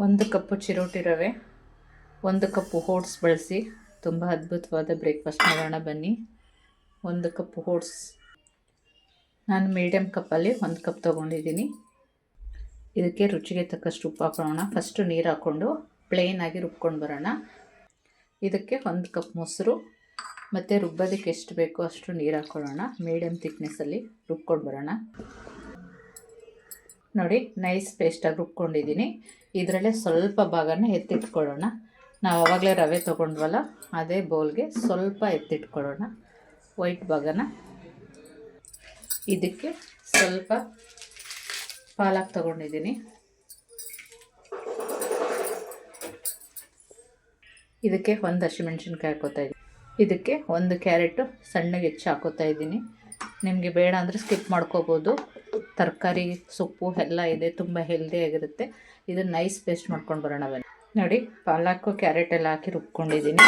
1 ಕಪ್ಪು ಚಿರೋಟಿ ರವೆ, 1 ಕಪ್ಪು ಓಟ್ಸ್ ಬಳಸಿ ತುಂಬ ಅದ್ಭುತವಾದ ಬ್ರೇಕ್ಫಾಸ್ಟ್ ಮಾಡೋಣ ಬನ್ನಿ. 1 ಕಪ್ ಓಟ್ಸ್ ನಾನು ಮೀಡಿಯಮ್ ಕಪ್ಪಲ್ಲಿ 1 ಕಪ್ ತೊಗೊಂಡಿದ್ದೀನಿ. ಇದಕ್ಕೆ ರುಚಿಗೆ ತಕ್ಕಷ್ಟು ಉಪ್ಪು ಹಾಕೊಳ್ಳೋಣ. ಫಸ್ಟು ನೀರು ಹಾಕ್ಕೊಂಡು ಪ್ಲೇನಾಗಿ ರುಬ್ಕೊಂಡು ಬರೋಣ. ಇದಕ್ಕೆ 1 ಕಪ್ ಮೊಸರು ಮತ್ತು ರುಬ್ಬೋದಕ್ಕೆ ಎಷ್ಟು ಬೇಕೋ ಅಷ್ಟು ನೀರು ಹಾಕ್ಕೊಳ್ಳೋಣ. ಮೀಡಿಯಮ್ ಥಿಕ್ನೆಸ್ಸಲ್ಲಿ ರುಬ್ಕೊಂಡು ಬರೋಣ. ನೋಡಿ, ನೈಸ್ ಪೇಸ್ಟಾಗಿ ರುಬ್ಕೊಂಡಿದ್ದೀನಿ. ಇದರಲ್ಲೇ ಸ್ವಲ್ಪ ಭಾಗನ ಎತ್ತಿಟ್ಕೊಳ್ಳೋಣ. ನಾವು ಆವಾಗಲೇ ರವೆ ತೊಗೊಂಡ್ವಲ್ಲ, ಅದೇ ಬೌಲ್ಗೆ ಸ್ವಲ್ಪ ಎತ್ತಿಟ್ಕೊಳ್ಳೋಣ ವೈಟ್ ಭಾಗನ. ಇದಕ್ಕೆ ಸ್ವಲ್ಪ ಪಾಲಕ್ ತೊಗೊಂಡಿದ್ದೀನಿ. ಇದಕ್ಕೆ 1 ಹಸಿಮೆಣ್ಸಿನ್ಕಾಯಿ ಹಾಕೋತಾ ಇದ್ದೀನಿ. ಇದಕ್ಕೆ 1 ಕ್ಯಾರೆಟು ಸಣ್ಣಗೆ ಹೆಚ್ಚು ಹಾಕೋತಾ ಇದ್ದೀನಿ. ನಿಮಗೆ ಬೇಡ ಅಂದರೆ ಸ್ಕಿಪ್ ಮಾಡ್ಕೋಬೋದು. ತರಕಾರಿ ಸೊಪ್ಪು ಎಲ್ಲ ಇದೆ, ತುಂಬ ಹೆಲ್ದಿಯಾಗಿರುತ್ತೆ. ಇದನ್ನು ನೈಸ್ ಪೇಸ್ಟ್ ಮಾಡ್ಕೊಂಡು ಬರೋಣ ಬನ್ನಿ. ನೋಡಿ, ಪಾಲಕ್ಕು ಕ್ಯಾರೆಟ್ ಎಲ್ಲ ಹಾಕಿ ರುಬ್ಕೊಂಡಿದ್ದೀನಿ.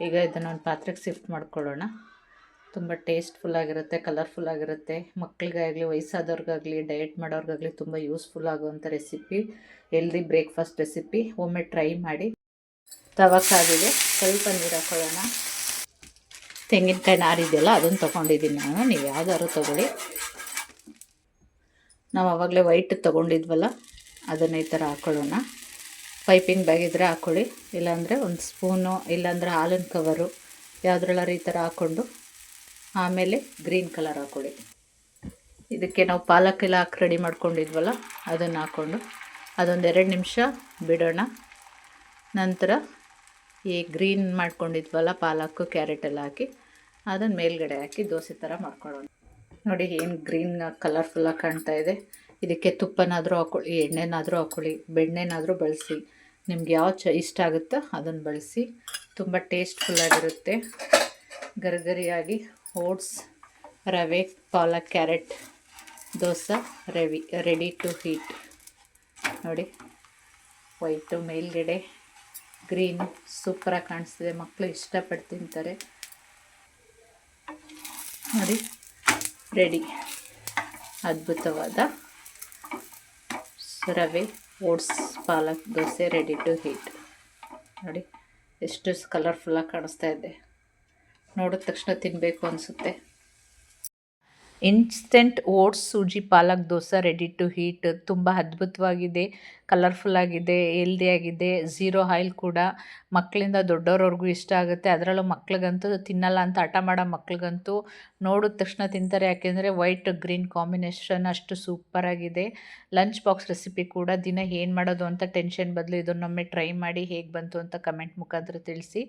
ಈಗ ಇದನ್ನು ಒಂದು ಪಾತ್ರೆಗೆ ಶಿಫ್ಟ್ ಮಾಡ್ಕೊಳ್ಳೋಣ. ತುಂಬ ಟೇಸ್ಟ್ಫುಲ್ಲಾಗಿರುತ್ತೆ, ಕಲರ್ಫುಲ್ಲಾಗಿರುತ್ತೆ. ಮಕ್ಕಳಿಗಾಗಲಿ ವಯಸ್ಸಾದವ್ರಿಗಾಗಲಿ ಡಯಟ್ ಮಾಡೋರಿಗಾಗಲಿ ತುಂಬ ಯೂಸ್ಫುಲ್ ಆಗುವಂಥ ರೆಸಿಪಿ, ಹೆಲ್ದಿ ಬ್ರೇಕ್ಫಾಸ್ಟ್ ರೆಸಿಪಿ. ಒಮ್ಮೆ ಟ್ರೈ ಮಾಡಿ. ತವ ಕಾದಿದೆ, ಸ್ವಲ್ಪ ನೀರು ಹಾಕೊಳ್ಳೋಣ. ತೆಂಗಿನಕಾಯಿ ನಾರಿದೆಯಲ್ಲ ಅದನ್ನು ತೊಗೊಂಡಿದ್ದೀನಿ ನಾನು, ನೀವು ಯಾವ್ದಾದ್ರು ತೊಗೊಳ್ಳಿ. ನಾವು ಆವಾಗಲೇ ವೈಟ್ ತೊಗೊಂಡಿದ್ವಲ್ಲ ಅದನ್ನು ಈ ಥರ ಹಾಕ್ಕೊಳ್ಳೋಣ. ಪೈಪಿಂಗ್ ಬ್ಯಾಗ್ ಇದ್ದರೆ ಹಾಕ್ಕೊಳ್ಳಿ, ಇಲ್ಲಾಂದರೆ 1 ಸ್ಪೂನು, ಇಲ್ಲಾಂದರೆ ಹಾಲಿನ ಕವರು ಯಾವುದ್ರಲ್ಲಾರು ಈ ಥರ ಹಾಕ್ಕೊಂಡು ಆಮೇಲೆ ಗ್ರೀನ್ ಕಲರ್ ಹಾಕ್ಕೊಳ್ಳಿ. ಇದಕ್ಕೆ ನಾವು ಪಾಲಕ್ಕೆಲ್ಲ ಹಾಕಿ ರೆಡಿ ಮಾಡ್ಕೊಂಡಿದ್ವಲ್ಲ ಅದನ್ನು ಹಾಕ್ಕೊಂಡು ಅದೊಂದು 2 ನಿಮಿಷ ಬಿಡೋಣ. ನಂತರ ಈ ಗ್ರೀನ್ ಮಾಡ್ಕೊಂಡಿದ್ವಲ್ಲ ಪಾಲಕ್ಕು ಕ್ಯಾರೆಟ್ ಎಲ್ಲ ಹಾಕಿ ಅದನ್ನು ಮೇಲ್ಗಡೆ ಹಾಕಿ ದೋಸೆ ಥರ ಮಾಡ್ಕೊಳ್ಳೋಣ. ನೋಡಿ, ಏನು ಗ್ರೀನ್ ಕಲರ್ಫುಲ್ಲಾಗಿ ಕಾಣ್ತಾ ಇದೆ. ಇದಕ್ಕೆ ತುಪ್ಪನಾದರೂ ಹಾಕ್ಕೊಳ್ಳಿ, ಎಣ್ಣೆನಾದರೂ ಹಾಕ್ಕೊಳ್ಳಿ, ಬೆಣ್ಣೆನಾದರೂ ಬಳಸಿ. ನಿಮ್ಗೆ ಯಾವ ಇಷ್ಟ ಆಗುತ್ತೋ ಅದನ್ನು ಬಳಸಿ. ತುಂಬ ಟೇಸ್ಟ್ಫುಲ್ಲಾಗಿರುತ್ತೆ. ಗರಿಗರಿಯಾಗಿ ಓಟ್ಸ್, ರವೆ, ಪಾಲಕ್, carrot dosa ready to heat. ನೋಡಿ, ವೈಟು ಮೇಲ್ಗಡೆ ಗ್ರೀನು ಸೂಪರಾಗಿ ಕಾಣಿಸ್ತಿದೆ. ಮಕ್ಕಳು ಇಷ್ಟಪಟ್ಟು ತಿಂತಾರೆ. ನೋಡಿ, ರೆಡಿ. ಅದ್ಭುತವಾದ ರವೆ ಓಟ್ಸ್ ಪಾಲಕ್ ದೋಸೆ ರೆಡಿ ಟು ಹೀಟ್. ನೋಡಿ, ಎಷ್ಟು ಕಲರ್ಫುಲ್ಲಾಗಿ ಕಾಣಿಸ್ತಾ ಇದೆ. ನೋಡಿದ ತಕ್ಷಣ ತಿನ್ನಬೇಕು ಅನಿಸುತ್ತೆ. ಇನ್ಸ್ಟೆಂಟ್ ಓಟ್ಸ್ ಸೂಜಿ ಪಾಲಕ್ ದೋಸೆ ರೆಡಿ ಟು ಹೀಟ್. ತುಂಬ ಅದ್ಭುತವಾಗಿದೆ, ಕಲರ್ಫುಲ್ಲಾಗಿದೆ, ಹೆಲ್ದಿಯಾಗಿದೆ. 0 ಆಯಿಲ್ ಕೂಡ. ಮಕ್ಕಳಿಂದ ದೊಡ್ಡವ್ರವ್ರಿಗೂ ಇಷ್ಟ ಆಗುತ್ತೆ. ಅದರಲ್ಲೂ ಮಕ್ಳಿಗಂತೂ ತಿನ್ನಲ್ಲ ಅಂತ ಹಠ ಮಾಡೋ ಮಕ್ಳಿಗಂತೂ ನೋಡಿದ ತಕ್ಷಣ ತಿಂತಾರೆ. ಯಾಕೆಂದರೆ ವೈಟ್ ಗ್ರೀನ್ ಕಾಂಬಿನೇಷನ್ ಅಷ್ಟು ಸೂಪರಾಗಿದೆ. ಲಂಚ್ ಬಾಕ್ಸ್ ರೆಸಿಪಿ ಕೂಡ. ದಿನ ಏನು ಮಾಡೋದು ಅಂತ ಟೆನ್ಷನ್ ಬದಲು ಇದನ್ನೊಮ್ಮೆ ಟ್ರೈ ಮಾಡಿ ಹೇಗೆ ಬಂತು ಅಂತ ಕಮೆಂಟ್ ಮುಖಾಂತರ ತಿಳಿಸಿ.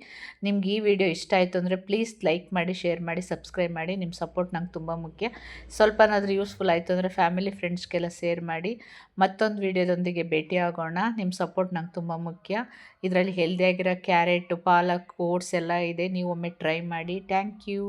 ನಿಮ್ಗೆ ಈ ವಿಡಿಯೋ ಇಷ್ಟ ಆಯಿತು ಅಂದರೆ ಪ್ಲೀಸ್ ಲೈಕ್ ಮಾಡಿ, ಶೇರ್ ಮಾಡಿ, ಸಬ್ಸ್ಕ್ರೈಬ್ ಮಾಡಿ. ನಿಮ್ಮ ಸಪೋರ್ಟ್ ನಂಗೆ ತುಂಬ ಮುಖ್ಯ. ಸ್ವಲ್ಪನಾದರೂ ಯೂಸ್ಫುಲ್ ಆಯಿತು ಅಂದರೆ ಫ್ಯಾಮಿಲಿ ಫ್ರೆಂಡ್ಸ್ಗೆಲ್ಲ ಶೇರ್ ಮಾಡಿ. ಮತ್ತೊಂದು ವಿಡಿಯೋದೊಂದಿಗೆ ಭೇಟಿ ಆಗೋಣ. ನಿಮ್ಮ ಸಪೋರ್ಟ್ ನಂಗೆ ತುಂಬ ಮುಖ್ಯ. ಇದರಲ್ಲಿ ಹೆಲ್ದಿಯಾಗಿರೋ ಕ್ಯಾರೆಟ್, ಪಾಲಕ್, ಓಟ್ಸ್ ಎಲ್ಲ ಇದೆ. ನೀವು ಒಮ್ಮೆ ಟ್ರೈ ಮಾಡಿ. Thank you.